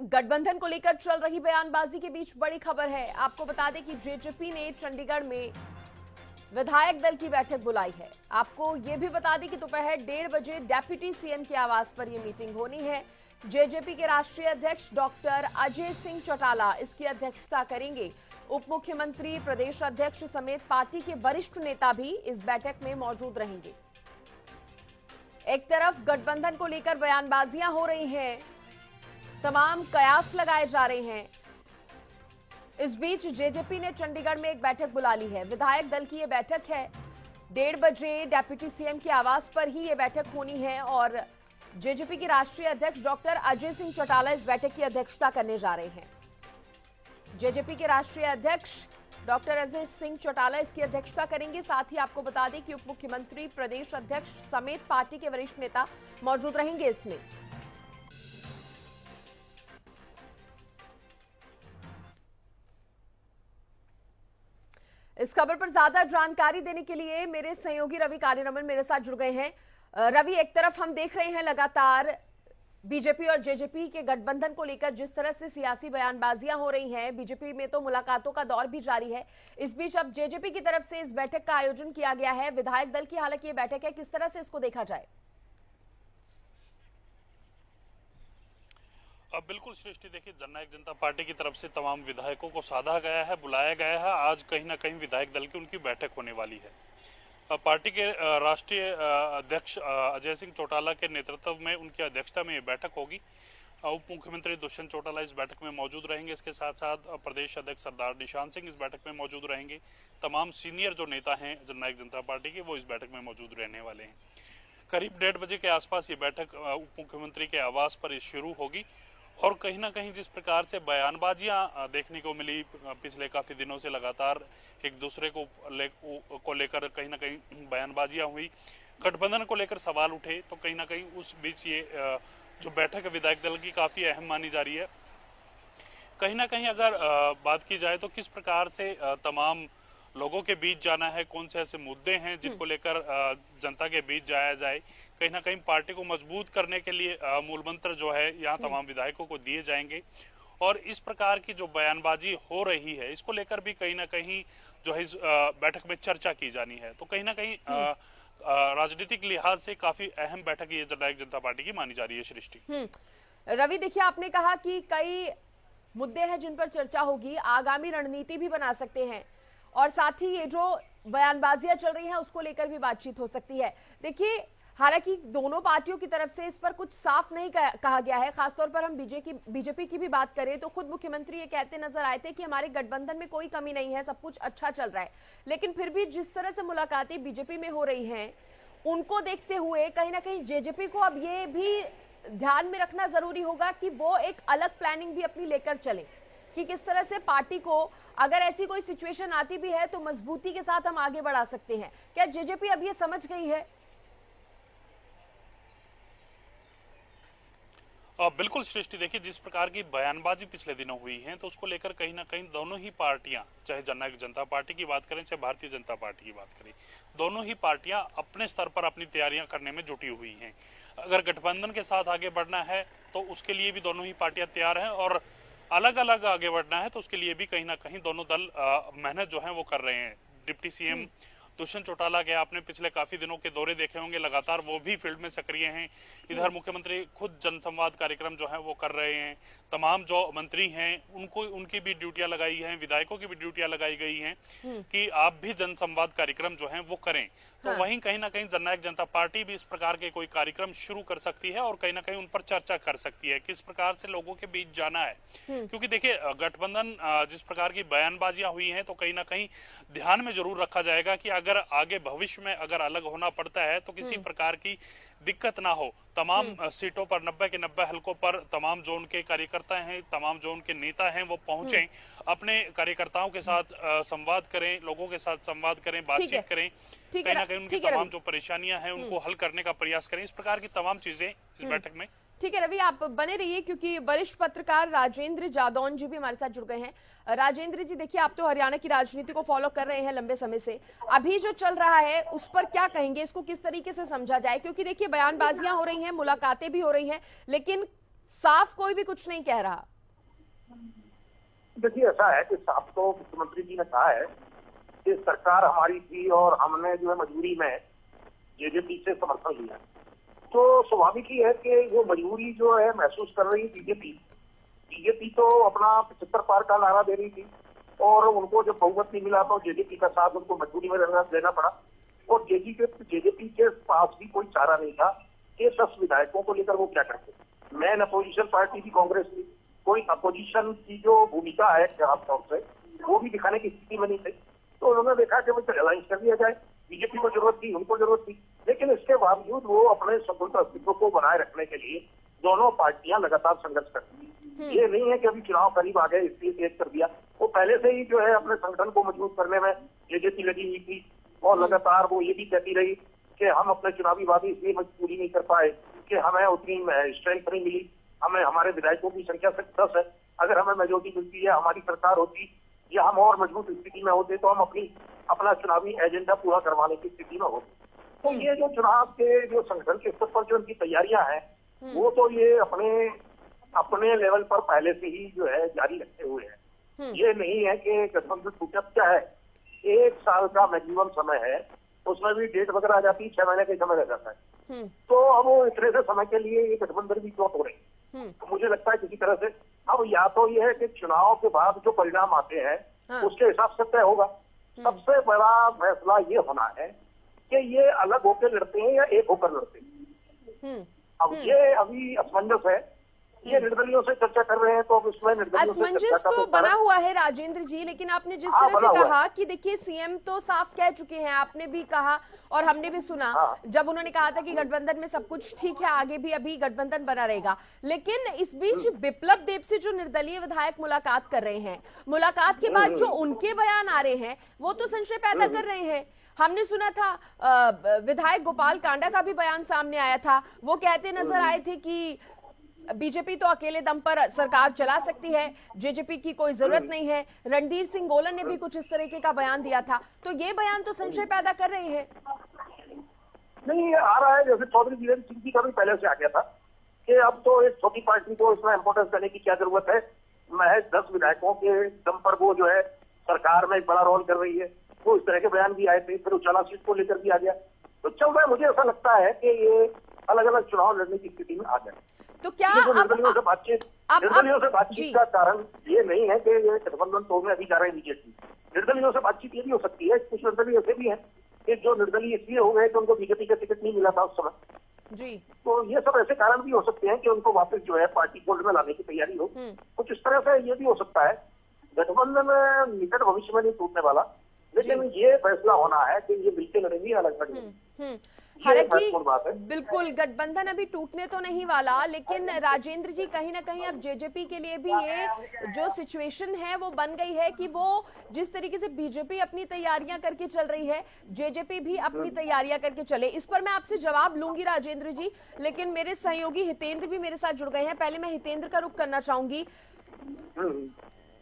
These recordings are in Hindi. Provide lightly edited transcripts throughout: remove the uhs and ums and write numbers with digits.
गठबंधन को लेकर चल रही बयानबाजी के बीच बड़ी खबर है। आपको बता दें कि जेजेपी ने चंडीगढ़ में विधायक दल की बैठक बुलाई है। आपको यह भी बता दें कि दोपहर 1:30 बजे डेप्यूटी सीएम के आवास पर यह मीटिंग होनी है। जेजेपी के राष्ट्रीय अध्यक्ष डॉक्टर अजय सिंह चौटाला इसकी अध्यक्षता करेंगे। उप मुख्यमंत्री, प्रदेश अध्यक्ष समेत पार्टी के वरिष्ठ नेता भी इस बैठक में मौजूद रहेंगे। एक तरफ गठबंधन को लेकर बयानबाजियां हो रही हैं, तमाम कयास लगाए जा रहे हैं। इस बीच जेजेपी ने चंडीगढ़ में एक बैठक बुला ली है। विधायक दल की यह बैठक है। 1:30 बजे डेप्यूटी सीएम के आवास पर ही यह बैठक होनी है और जेजेपी के राष्ट्रीय अध्यक्ष डॉक्टर अजय सिंह चौटाला इस बैठक की अध्यक्षता करने जा रहे हैं। जेजेपी के राष्ट्रीय अध्यक्ष डॉक्टर अजय सिंह चौटाला इसकी अध्यक्षता करेंगे। साथ ही आपको बता दें कि उप मुख्यमंत्री, प्रदेश अध्यक्ष समेत पार्टी के वरिष्ठ नेता मौजूद रहेंगे इसमें। इस खबर पर ज्यादा जानकारी देने के लिए मेरे सहयोगी रवि कार्यरमन मेरे साथ जुड़ गए हैं। रवि, एक तरफ हम देख रहे हैं लगातार बीजेपी और जेजेपी के गठबंधन को लेकर जिस तरह से सियासी बयानबाजियां हो रही हैं, बीजेपी में तो मुलाकातों का दौर भी जारी है। इस बीच अब जेजेपी की तरफ से इस बैठक का आयोजन किया गया है। विधायक दल की हालांकि ये बैठक है, किस तरह से इसको देखा जाए? अब बिल्कुल सृष्टि, देखिए जननायक जनता पार्टी की तरफ से तमाम विधायकों को साधा गया है, बुलाया गया है। आज कहीं ना कहीं विधायक दल की उनकी बैठक होने वाली है। पार्टी के राष्ट्रीय अध्यक्ष अजय सिंह चौटाला के नेतृत्व में उनकी अध्यक्षता में ये बैठक होगी। उप मुख्यमंत्री दुष्यंत चौटाला इस बैठक में मौजूद रहेंगे। इसके साथ साथ प्रदेश अध्यक्ष सरदार निशान सिंह इस बैठक में मौजूद रहेंगे। तमाम सीनियर जो नेता हैं जननायक जनता पार्टी के, वो इस बैठक में मौजूद रहने वाले हैं। करीब 1:30 बजे के आसपास ये बैठक उप मुख्यमंत्री के आवास पर शुरू होगी और कहीं ना कहीं जिस प्रकार से बयानबाजियां देखने को मिली पिछले काफी दिनों से, लगातार एक दूसरे को लेकर कहीं ना कहीं बयानबाजियां हुई, गठबंधन को लेकर सवाल उठे, तो कहीं ना कहीं उस बीच ये जो बैठक है विधायक दल की काफी अहम मानी जा रही है। कहीं ना कहीं अगर बात की जाए तो किस प्रकार से तमाम लोगों के बीच जाना है, कौन से ऐसे मुद्दे हैं जिनको लेकर जनता के बीच जाया जाए, कहीं ना कहीं पार्टी को मजबूत करने के लिए मूल मंत्र जो है यहाँ तमाम विधायकों को दिए जाएंगे। और इस प्रकार की जो बयानबाजी हो रही है, इसको लेकर भी कहीं ना कहीं जो है इस बैठक में चर्चा की जानी है। तो कहीं ना कहीं राजनीतिक लिहाज से काफी अहम बैठक ये जननायक जनता पार्टी की मानी जा रही है। सृष्टि, रवि, देखिए आपने कहा कि कई मुद्दे हैं जिन पर चर्चा होगी, आगामी रणनीति भी बना सकते हैं और साथ ही ये जो बयानबाजियां चल रही हैं उसको लेकर भी बातचीत हो सकती है। देखिए, हालांकि दोनों पार्टियों की तरफ से इस पर कुछ साफ नहीं कहा गया है। खासतौर पर हम बीजेपी की भी बात करें तो खुद मुख्यमंत्री ये कहते नजर आए थे कि हमारे गठबंधन में कोई कमी नहीं है, सब कुछ अच्छा चल रहा है। लेकिन फिर भी जिस तरह से मुलाकातें बीजेपी में हो रही हैं, उनको देखते हुए कहीं ना कहीं जेजेपी को अब ये भी ध्यान में रखना जरूरी होगा कि वो एक अलग प्लानिंग भी अपनी लेकर चले कि किस तरह से पार्टी को, अगर ऐसी कोई सिचुएशन आती भी है तो मजबूती के साथ हम आगे बढ़ा सकते हैं। क्या जेजेपी अब ये समझ गई है? बिल्कुल सृष्टि, देखिए जिस प्रकार की बयानबाजी पिछले दिनों हुई है तो उसको लेकर कहीं ना कहीं दोनों ही पार्टियां, चाहे जननायक जनता पार्टी की बात करें चाहे भारतीय जनता पार्टी की बात करें, दोनों ही पार्टियां अपने स्तर पर अपनी तैयारियां करने में जुटी हुई हैं। अगर गठबंधन के साथ आगे बढ़ना है तो उसके लिए भी दोनों ही पार्टियां तैयार हैं और अलग अलग आगे बढ़ना है तो उसके लिए भी कहीं ना कहीं दोनों दल मेहनत जो है वो कर रहे हैं। डिप्टी सीएम दुष्यंत चौटाला के आपने पिछले काफी दिनों के दौरे देखे होंगे, लगातार वो भी फील्ड में सक्रिय हैं। इधर मुख्यमंत्री खुद जनसंवाद कार्यक्रम जो है वो कर रहे हैं। तमाम जो मंत्री हैं उनकी भी ड्यूटियां लगाई हैं, विधायकों की भी ड्यूटियां लगाई गई हैं कि आप भी जनसंवाद कार्यक्रम जो है वो करें। तो वहीं कहीं ना कहीं जननायक जनता पार्टी भी इस प्रकार के कोई कार्यक्रम शुरू कर सकती है और कहीं ना कहीं उन पर चर्चा कर सकती है किस प्रकार से लोगों के बीच जाना है। क्योंकि देखिए गठबंधन जिस प्रकार की बयानबाजियां हुई हैं तो कहीं ना कहीं ध्यान में जरूर रखा जाएगा कि अगर आगे भविष्य में अगर अलग होना पड़ता है तो किसी प्रकार की दिक्कत ना हो। तमाम सीटों पर 90 के 90 हलकों पर तमाम जोन के कार्यकर्ता हैं, तमाम जोन के नेता हैं, वो पहुंचे, अपने कार्यकर्ताओं के साथ संवाद करें, लोगों के साथ संवाद करें, बातचीत करें, कहीं ना कहीं उनकी तमाम जो परेशानियां हैं उनको हल करने का प्रयास करें। इस प्रकार की तमाम चीजें इस बैठक में। ठीक है रवि, आप बने रहिए क्योंकि वरिष्ठ पत्रकार राजेंद्र जादौन जी भी हमारे साथ जुड़ गए हैं। राजेंद्र जी, देखिए आप तो हरियाणा की राजनीति को फॉलो कर रहे हैं लंबे समय से, अभी जो चल रहा है उस पर क्या कहेंगे, इसको किस तरीके से समझा जाए? क्योंकि देखिए बयानबाजियां हो रही हैं, मुलाकातें भी हो रही हैं, लेकिन साफ कोई भी कुछ नहीं कह रहा। देखिए, ऐसा है कि साफ तो मुख्यमंत्री जी ने कहा है कि सरकार हमारी थी और हमने जो है मजबूरी में जेजेपी से समर्थन लिया। तो स्वाभाविक ही है कि वो मजबूरी जो है महसूस कर रही बीजेपी तो अपना 75 पार का नारा दे रही थी और उनको जब बहुमत नहीं मिला तो जेजेपी का साथ उनको मजबूरी में देना पड़ा। और जेजेपी के पास भी कोई चारा नहीं था कि 10 विधायकों को लेकर वो क्या करते। मेन अपोजिशन पार्टी भी कांग्रेस थी, कोई अपोजिशन की जो भूमिका है खास तौर से वो भी दिखाने की स्थिति में नहीं थी। तो उन्होंने देखा कि भाई अलायंस कर दिया जाए, बीजेपी को जरूरत थी, उनको जरूरत थी, लेकिन इसके बावजूद वो अपने स्वतंत्र अस्तित्व को बनाए रखने के लिए दोनों पार्टियां लगातार संघर्ष करती हैं। ये नहीं है कि अभी चुनाव करीब आ गए इसलिए तेज कर दिया। वो पहले से ही जो है अपने संगठन को मजबूत करने में जेजेपी लगी हुई थी और लगातार वो ये भी कहती रही कि हम अपने चुनावी वादी इसलिए पूरी नहीं कर पाए कि हमें उतनी स्ट्रेंथ नहीं मिली, हमें हमारे विधायकों की संख्या सिर्फ 10 है। अगर हमें मेजोरिटी मिलती है, हमारी सरकार होती या हम और मजबूत स्थिति में होते तो हम अपना चुनावी एजेंडा पूरा करवाने की स्थिति में होते। तो ये जो चुनाव के जो संगठन के स्तर पर जो उनकी तैयारियां हैं वो तो ये अपने लेवल पर पहले से ही जो है जारी रखे हुए हैं। ये नहीं है कि गठबंधन टूटा। क्या है, 1 साल का मैक्सिमम समय है, उसमें भी डेट वगैरह आ जाती है, 6 महीने का समय रह जाता है। तो अब वो इतने से समय के लिए ये गठबंधन भी क्यों तोड़े। तो मुझे लगता है किसी तरह से अब या तो ये है कि चुनाव के बाद जो परिणाम आते हैं उसके हिसाब से तय होगा। सबसे बड़ा फैसला ये होना है कि ये अलग होकर लड़ते हैं या एक होकर लड़ते हैं। अब ये अभी असमंजस है, ये निर्दलियों से चर्चा कर रहे हैं तो अब उसमें असमंजस तो बना हुआ है राजेंद्र जी, लेकिन आपने जिस तरह से कहा कि देखिए सीएम तो साफ कह चुके हैं, आपने भी कहा और हमने भी सुना जब उन्होंने कहा था कि गठबंधन में सब कुछ ठीक है, आगे भी अभी गठबंधन बना रहेगा। लेकिन इस बीच विप्लव देव से जो निर्दलीय विधायक मुलाकात कर रहे हैं, मुलाकात के बाद जो उनके बयान आ रहे हैं वो तो संशय पैदा कर रहे हैं। हमने सुना था विधायक गोपाल कांडा का भी बयान सामने आया था, वो कहते नजर आए थे कि बीजेपी तो अकेले दम पर सरकार चला सकती है, जेजेपी की कोई जरूरत नहीं है। रणधीर सिंह गोलन ने भी कुछ इस तरीके का बयान दिया था। तो ये बयान तो संशय पैदा कर रहे हैं। नहीं आ रहा है, जैसे चौधरी वीरेंद्र सिंह जी का भी पहले से आ गया था कि अब तो एक छोटी पार्टी को इसमें इंपोर्टेंस देने की क्या जरूरत है, महज 10 विधायकों के दम पर वो जो है सरकार में एक बड़ा रोल कर रही है। वो इस तरह के बयान भी आए थे, फिर उजाला सीट को लेकर भी आ गया। तो चल रहा है, मुझे ऐसा लगता है कि ये अलग अलग चुनाव लड़ने की स्थिति में आ गए। तो क्या निर्दलियों से बातचीत का कारण ये नहीं है कि ये गठबंधन तोड़ने अभी जा रहे हैं बीजेपी। निर्दलियों से बातचीत ये भी हो सकती है, कुछ निर्दलीय ऐसे भी हैं कि जो निर्दलीय इसलिए हो गए कि उनको बीजेपी का टिकट नहीं मिला था उस समय जी। तो ये सब ऐसे कारण भी हो सकते हैं कि उनको वापस जो है पार्टी फोल्ड में लाने की तैयारी हो। कुछ इस तरह से ये भी हो सकता है। गठबंधन निकट भविष्य में नहीं टूटने वाला, लेकिन ये फैसला होना है कि ये मिलकर लड़ेंगे अलग लड़ेंगे। हालांकि बिल्कुल गठबंधन अभी टूटने तो नहीं वाला, लेकिन राजेंद्र जी कहीं ना कहीं अब जेजेपी के लिए भी ये जो सिचुएशन है वो बन गई है कि वो जिस तरीके से बीजेपी अपनी तैयारियां करके चल रही है, जेजेपी भी अपनी तैयारियां करके चले। इस पर मैं आपसे जवाब लूंगी राजेंद्र जी, लेकिन मेरे सहयोगी हितेंद्र भी मेरे साथ जुड़ गए हैं। पहले मैं हितेंद्र का रुख करना चाहूंगी।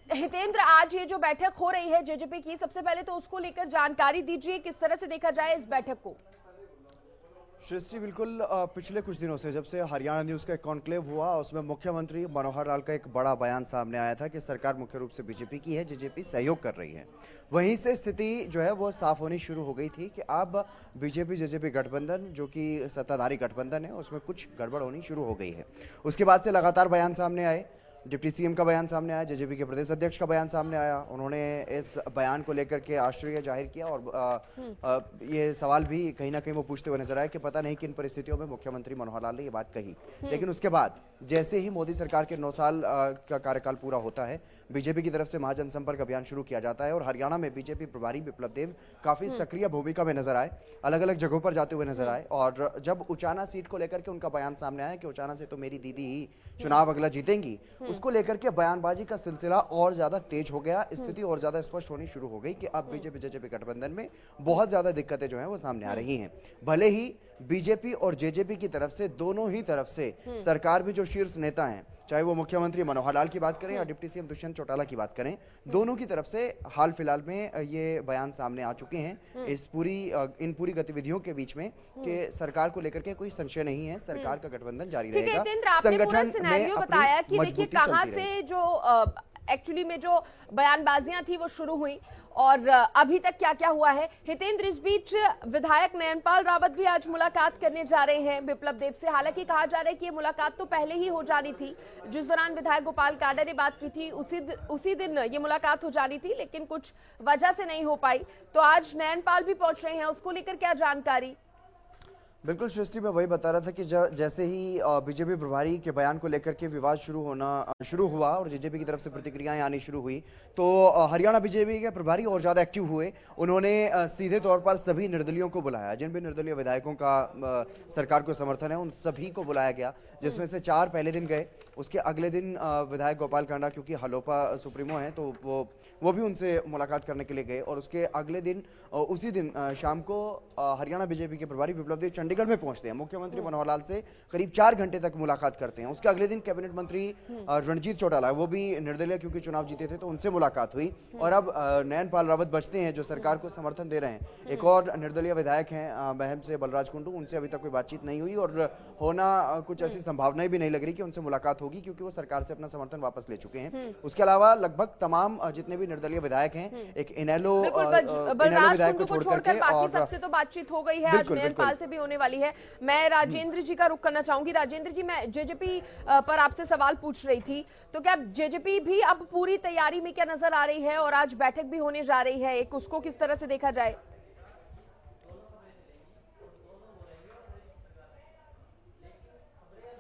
हितेंद्र, आज ये जो बैठक हो रही है जेजेपी की, सबसे पहले तो उसको लेकर जानकारी दीजिए, किस तरह से देखा जाए इस बैठक को। सृष्टि, बिल्कुल पिछले कुछ दिनों से जब से हरियाणा न्यूज़ का एक कॉन्क्लेव हुआ उसमें मुख्यमंत्री मनोहर लाल का एक बड़ा बयान सामने आया था कि सरकार मुख्य रूप से बीजेपी की है, जेजेपी सहयोग कर रही है। वहीं से स्थिति जो है वो साफ होनी शुरू हो गई थी कि अब बीजेपी जेजेपी गठबंधन जो कि सत्ताधारी गठबंधन है उसमें कुछ गड़बड़ होनी शुरू हो गई है। उसके बाद से लगातार बयान सामने आए, डिप्टी सीएम का बयान सामने आया, जेजेपी के प्रदेश अध्यक्ष का बयान सामने आया। उन्होंने इस बयान को लेकर के आश्चर्य जाहिर किया और ये सवाल भी कहीं ना कहीं वो पूछते हुए नजर आए कि पता नहीं किन परिस्थितियों में मुख्यमंत्री मनोहर लाल ने ये बात कही। लेकिन उसके बाद जैसे ही मोदी सरकार के 9 साल का कार्यकाल पूरा होता है, बीजेपी की तरफ से महाजनसंपर्क अभियान शुरू किया जाता है और हरियाणा में बीजेपी प्रभारी विप्लव देव काफी सक्रिय भूमिका में नजर आए, अलग अलग जगहों पर जाते हुए नजर आए। और जब उचाना सीट को लेकर के उनका बयान सामने आया कि उचाना से तो मेरी दीदी ही चुनाव अगला जीतेंगी, उसको लेकर के बयानबाजी का सिलसिला और ज्यादा तेज हो गया। स्थिति और ज्यादा स्पष्ट होनी शुरू हो गई कि अब बीजेपी जेजेपी गठबंधन में बहुत ज्यादा दिक्कतें जो हैं वो सामने आ रही हैं। भले ही बीजेपी और जेजेपी की तरफ से, दोनों ही तरफ से सरकार भी जो शीर्ष नेता हैं, चाहे वो मुख्यमंत्री मनोहर लाल की बात करें या डिप्टी सीएम दुष्यंत चौटाला की बात करें, दोनों की तरफ से हाल फिलहाल में ये बयान सामने आ चुके हैं इस इन पूरी गतिविधियों के बीच में कि सरकार को लेकर के कोई संशय नहीं है, सरकार का गठबंधन जारी रहेगा। संगठन में बताया कि देखिए कहां से जो एक्चुअली में जो बयानबाजियां थी वो शुरू हुई और अभी तक क्या क्या हुआ है। हितेंद्र, इस बीच विधायक नयनपाल रावत भी आज मुलाकात करने जा रहे हैं बिप्लब देब से। हालांकि कहा जा रहा है कि ये मुलाकात तो पहले ही हो जानी थी, जिस दौरान विधायक गोपाल कांडा ने बात की थी उसी दिन ये मुलाकात हो जानी थी, लेकिन कुछ वजह से नहीं हो पाई। तो आज नयनपाल भी पहुंच रहे हैं, उसको लेकर क्या जानकारी? बिल्कुल सृष्टि, मैं वही बता रहा था कि जैसे ही बीजेपी प्रभारी के बयान को लेकर के विवाद शुरू हुआ और जेजेपी की तरफ से प्रतिक्रियाएं आनी शुरू हुई, तो हरियाणा बीजेपी के प्रभारी और ज्यादा एक्टिव हुए। उन्होंने सीधे तौर पर सभी निर्दलियों को बुलाया, जिन भी निर्दलीय विधायकों का सरकार को समर्थन है उन सभी को बुलाया गया, जिसमें से 4 पहले दिन गए। उसके अगले दिन विधायक गोपाल कांडा, क्योंकि हलोपा सुप्रीमो है, तो वो भी उनसे मुलाकात करने के लिए गए। और उसके अगले दिन उसी दिन शाम को हरियाणा बीजेपी के प्रभारी बिप्लब देब चंडीगढ़ में पहुंचते हैं, मुख्यमंत्री मनोहर लाल से करीब 4 घंटे तक मुलाकात करते हैं। उसके अगले दिन कैबिनेट मंत्री रणजीत चौटाला, वो भी निर्दलीय क्योंकि चुनाव जीते थे, तो उनसे मुलाकात हुई। और अब नयनपाल रावत बचते हैं जो सरकार को समर्थन दे रहे हैं। एक और निर्दलीय विधायक हैं बहम से बलराज कुंडू, उनसे अभी तक कोई बातचीत नहीं हुई और होना कुछ ऐसी संभावनाएं भी नहीं लग रही कि उनसे मुलाकात होगी, क्योंकि वो सरकार से अपना समर्थन वापस ले चुके हैं। उसके अलावा लगभग तमाम जितने भी निर्दलीय विधायक हैं, एक इनेलो विधायक को छोड़कर बाकी सबसे तो बातचीत हो गई है, आज नयनपाल से भी होने वाली है। मैं राजेंद्र जी का रुख करना चाहूंगी। राजेंद्र जी, मैं जेजेपी पर आपसे सवाल पूछ रही थी, तो क्या जेजेपी भी अब पूरी तैयारी में क्या नजर आ रही है और आज बैठक भी होने जा रही है, एक उसको किस तरह से देखा जाए?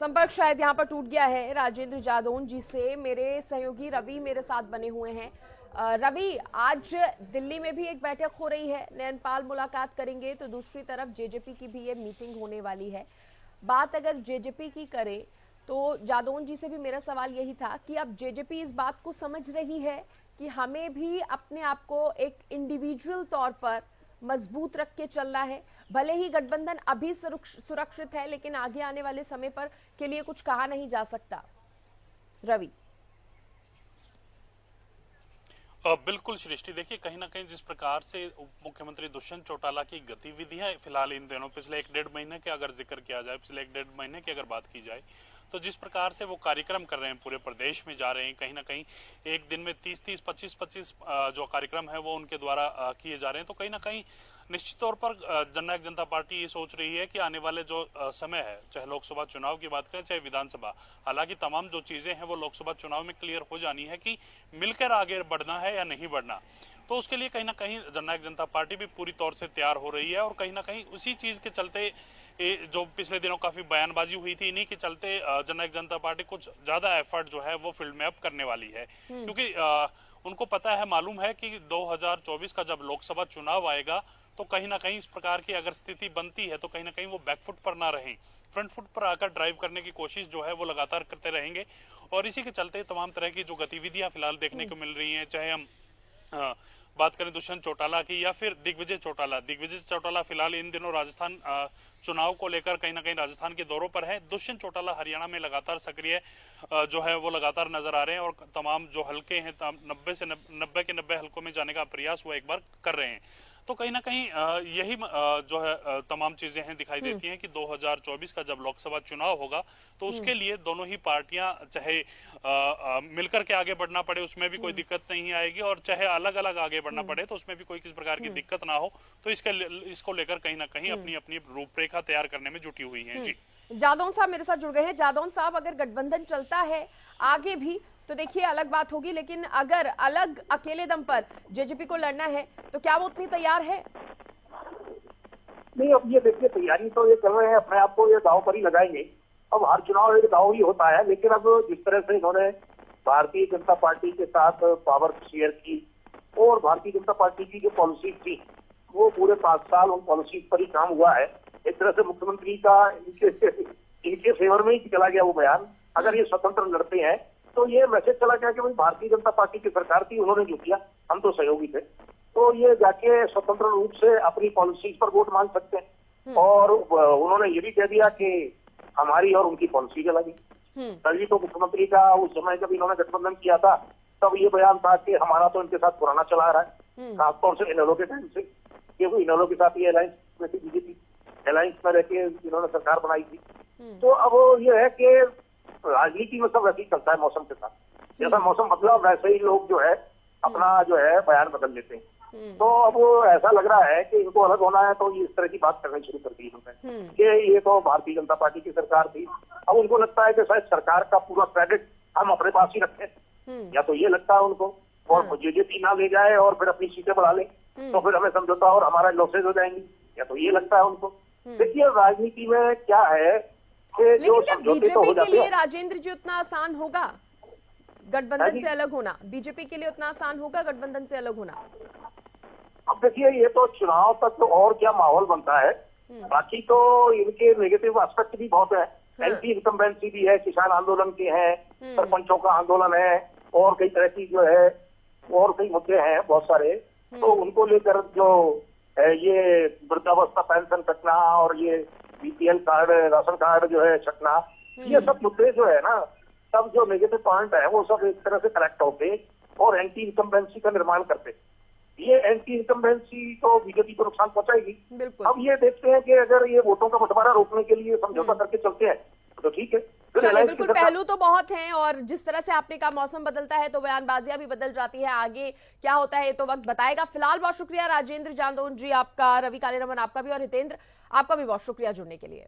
संपर्क शायद यहां पर टूट गया है राजेंद्र जादौन जी से। मेरे सहयोगी रवि मेरे साथ बने हुए हैं। रवि, आज दिल्ली में भी एक बैठक हो रही है, नयनपाल मुलाकात करेंगे, तो दूसरी तरफ जेजेपी की भी ये मीटिंग होने वाली है। बात अगर जेजेपी की करें तो जादौन जी से भी मेरा सवाल यही था कि अब जेजेपी इस बात को समझ रही है कि हमें भी अपने आप को एक इंडिविजुअल तौर पर मजबूत रख के चलना है। भले ही गठबंधन अभी सुरक्षित है, लेकिन आगे आने वाले समय पर के लिए कुछ कहा नहीं जा सकता। रवि, बिल्कुल सृष्टि, देखिए कहीं ना कहीं जिस प्रकार से मुख्यमंत्री दुष्यंत चौटाला की गतिविधियां फिलहाल इन दिनों पिछले 1-1.5 महीने के अगर जिक्र किया जाए, पिछले 1-1.5 महीने की अगर बात की जाए, तो जिस प्रकार से वो कार्यक्रम कर रहे हैं, पूरे प्रदेश में जा रहे हैं, कहीं ना कहीं एक दिन में 30-30, 25-25 जो कार्यक्रम है वो उनके द्वारा किए जा रहे हैं। तो कहीं ना कहीं निश्चित तौर पर जननायक जनता पार्टी ये सोच रही है कि आने वाले जो समय है, चाहे लोकसभा चुनाव की बात करें चाहे विधानसभा, हालांकि तमाम जो चीजें हैं वो लोकसभा चुनाव में क्लियर हो जानी है कि मिलकर आगे बढ़ना है या नहीं बढ़ना। तो उसके लिए कहीं ना कहीं जननायक जनता पार्टी भी पूरी तौर से तैयार हो रही है और कहीं ना कहीं उसी चीज के चलते जो पिछले दिनों काफी बयानबाजी हुई थी, इन्हीं के चलते जननायक जनता पार्टी कुछ ज्यादा एफर्ट जो है वो फील्ड में अब करने वाली है, क्योंकि उनको पता है, मालूम है कि 2024 का जब लोकसभा चुनाव आएगा तो कहीं ना कहीं इस प्रकार की अगर स्थिति बनती है तो कहीं ना कहीं वो बैकफुट पर ना रहें, फ्रंट फुट पर आकर ड्राइव करने की कोशिश जो है वो लगातार करते रहेंगे। और इसी के चलते तमाम तरह की जो गतिविधियां फिलहाल देखने को मिल रही हैं, चाहे हम बात करें दुष्यंत चौटाला की या फिर दिग्विजय चौटाला फिलहाल इन दिनों राजस्थान चुनाव को लेकर कहीं ना कहीं राजस्थान के दौरों पर है। दुष्यंत चौटाला हरियाणा में लगातार सक्रिय जो है वो लगातार नजर आ रहे हैं और तमाम जो हल्के हैं 90 के 90 हल्कों में जाने का प्रयास वो एक बार कर रहे हैं। तो कहीं ना कहीं यही जो है तमाम चीजें हैं दिखाई देती हैं कि 2024 का जब लोकसभा चुनाव होगा तो उसके लिए दोनों ही पार्टियां चाहे मिलकर के आगे बढ़ना पड़े उसमें भी कोई दिक्कत नहीं आएगी, और चाहे अलग अलग आगे बढ़ना पड़े तो उसमें भी कोई किसी प्रकार की दिक्कत ना हो। तो इसको लेकर कहीं ना कहीं अपनी अपनी रूपरेखा तैयार करने में जुटी हुई है। जी, जादौन साहब मेरे साथ जुड़ गए हैं। जादौन साहब, अगर गठबंधन चलता है आगे भी तो देखिए अलग बात होगी, लेकिन अगर अलग अकेले दम पर जेजेपी को लड़ना है तो क्या वो उतनी तैयार है? नहीं, अब ये देखिए तैयारी तो ये कर रहे हैं, अपने आप को ये दांव पर ही लगाएंगे। अब हर चुनाव एक दांव ही होता है, लेकिन अब जिस तरह से इन्होंने भारतीय जनता पार्टी के साथ पावर शेयर की और भारतीय जनता पार्टी की जो पॉलिसी थी वो पूरे 5 साल उन पॉलिसी पर ही काम हुआ है। एक तरह से मुख्यमंत्री का इनके फेवर में ही चला गया वो बयान। अगर ये स्वतंत्र लड़ते हैं तो ये मैसेज चला गया कि भाई भारतीय जनता पार्टी की सरकार थी, उन्होंने जो किया, हम तो सहयोगी थे, तो ये जाके स्वतंत्र रूप से अपनी पॉलिसीज पर वोट मांग सकते हैं। और उन्होंने ये भी कह दिया कि हमारी और उनकी पॉलिसी अलग है। तभी तो मुख्यमंत्री का उस समय जब इन्होंने गठबंधन किया था तब ये बयान था कि हमारा तो इनके साथ पुराना चला रहा है, खासतौर से इनेलो के टाइम से, क्योंकि इनेलो के साथ ये अलायंस में थी, बीजेपी अलायंस में रह के इन्होंने सरकार बनाई थी। तो अब ये है कि राजनीति में सब वैसे ही चलता है मौसम के साथ, जैसा मौसम बदला वैसे ही लोग जो है अपना जो है बयान बदल लेते हैं। तो अब ऐसा लग रहा है कि इनको अलग होना है तो ये इस तरह की बात करनी शुरू कर दी इन्होंने कि ये तो भारतीय जनता पार्टी की सरकार थी। अब उनको लगता है कि शायद सरकार का पूरा क्रेडिट हम अपने पास ही रखें, या तो ये लगता है उनको, और जेजेपी ना ले जाए और फिर अपनी सीटें बढ़ा ले तो फिर हमें समझौता और हमारा लॉसेज हो जाएंगी, या तो ये लगता है उनको। देखिए राजनीति में क्या है कि जो समझौते तो हो जाते हैं। राजेंद्र जी उतना आसान होगा गठबंधन से अलग होना? बीजेपी के लिए उतना आसान होगा गठबंधन से अलग होना? अब देखिए ये तो चुनाव तक तो और क्या माहौल बनता है, बाकी तो इनके नेगेटिव एस्पेक्ट भी बहुत है। एंटी इनकम्बेंसी भी है, किसान आंदोलन के हैं, सरपंचों का आंदोलन है, और कई तरह की जो है और कई मुद्दे हैं बहुत सारे। तो उनको लेकर जो है ये वृद्धावस्था पेंशन कटना और ये बीपीएल कार्ड राशन कार्ड जो है छटना, ये सब मुद्दे जो है ना, सब जो नेगेटिव पॉइंट है वो सब एक तरह से करेक्ट होते और एंटी इनकम्बेंसी का निर्माण करते। ये एंटी इनकम्बेंसी तो बीजेपी को नुकसान पहुंचाएगी। अब ये देखते हैं कि अगर ये वोटों का बंटवारा रोकने के लिए समझौता करके चलते हैं तो ठीक है। बिल्कुल, पहलू तो बहुत हैं और जिस तरह से आपने कहा मौसम बदलता है तो बयानबाजियां भी बदल जाती है। आगे क्या होता है ये तो वक्त बताएगा। फिलहाल बहुत शुक्रिया राजेंद्र जांदोन जी आपका, रवि कालेरमन आपका भी, और हितेंद्र आपका भी बहुत शुक्रिया जुड़ने के लिए।